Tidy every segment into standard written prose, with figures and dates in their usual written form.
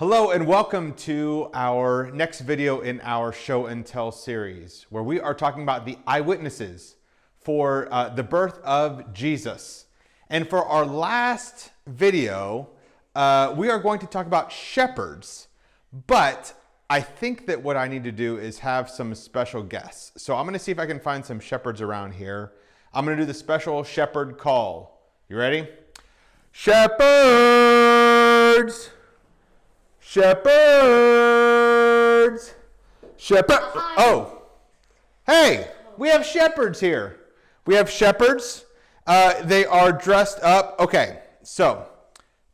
Hello and welcome to our next video in our show and tell series, where we are talking about the eyewitnesses for the birth of Jesus. And for our last video, we are going to talk about shepherds, but I think that what I need to do is have some special guests. So I'm going to see if I can find some shepherds around here. I'm going to do the special shepherd call. You ready? Shepherds! Shepherds! Oh, hey, we have shepherds here. We have shepherds. They are dressed up. Okay, so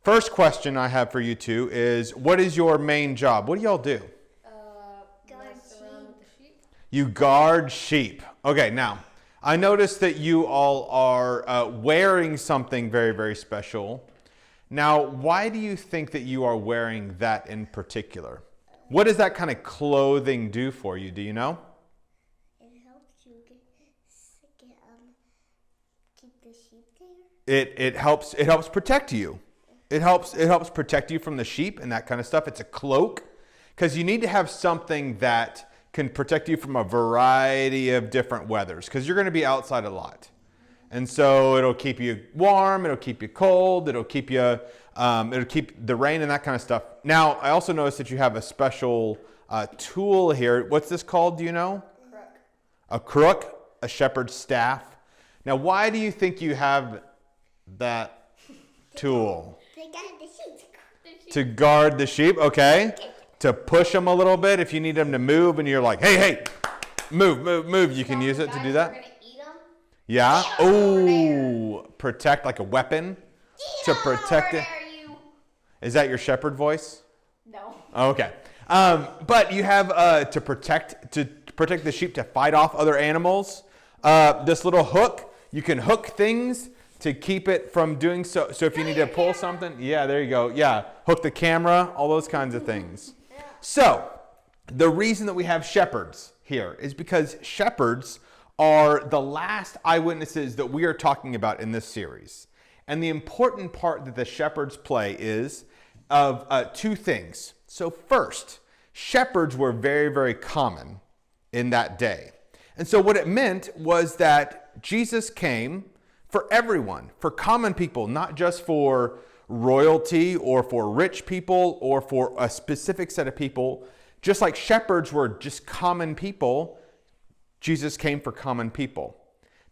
first question I have for you two is, what is your main job? What do y'all do? Guard sheep. You guard sheep. Okay, now, I noticed that you all are wearing something very, very special. Now, why do you think that you are wearing that in particular? What does that kind of clothing do for you? Do you know? It helps you keep the sheep there. It helps protect you. It helps protect you from the sheep and that kind of stuff. It's a cloak, because you need to have something that can protect you from a variety of different weathers, because you're going to be outside a lot. And so it'll keep you warm, it'll keep you cold, it'll keep you, it'll keep the rain and that kind of stuff. Now, I also noticed that you have a special tool here. What's this called? Do you know? Crook. A crook, a shepherd's staff. Now, why do you think you have that tool? To guard the sheep. To guard the sheep, okay. To push them a little bit if you need them to move and you're like, hey, move. You can use it to do that. Yeah. Oh, protect, like a weapon to protect it. Is that your shepherd voice? No. Okay. But you have to protect the sheep, to fight off other animals. This little hook, you can hook things to keep it from doing so. So if you need to pull something, yeah, there you go. Yeah, hook the camera, all those kinds of things. So the reason that we have shepherds here is because shepherds are the last eyewitnesses that we are talking about in this series. And the important part that the shepherds play is of two things. So first, shepherds were very, very common in that day. And so what it meant was that Jesus came for everyone, for common people, not just for royalty or for rich people or for a specific set of people. Just like shepherds were just common people, Jesus came for common people.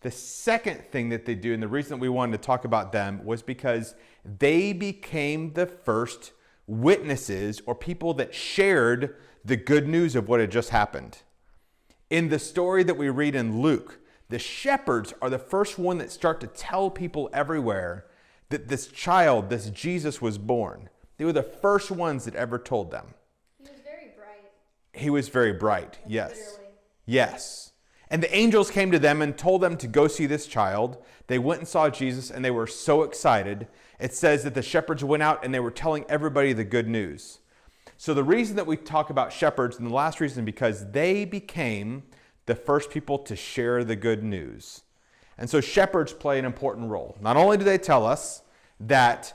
The second thing that they do, and the reason that we wanted to talk about them, was because they became the first witnesses, or people that shared the good news of what had just happened. In the story that we read in Luke, the shepherds are the first one that start to tell people everywhere that this child, this Jesus, was born. They were the first ones that ever told them. He was very bright. He was very bright, yes. Literally. Yes. And the angels came to them and told them to go see this child. They went and saw Jesus, and they were so excited. It says that the shepherds went out and they were telling everybody the good news. So the reason that we talk about shepherds, and the last reason, because they became the first people to share the good news. And so shepherds play an important role. Not only do they tell us that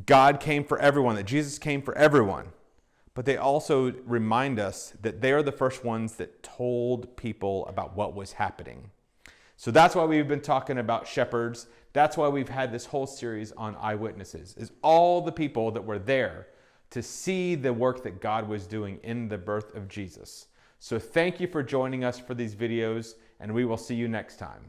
God came for everyone, that Jesus came for everyone, but they also remind us that they are the first ones that told people about what was happening. So that's why we've been talking about shepherds. That's why we've had this whole series on eyewitnesses, is all the people that were there to see the work that God was doing in the birth of Jesus. So thank you for joining us for these videos, and we will see you next time.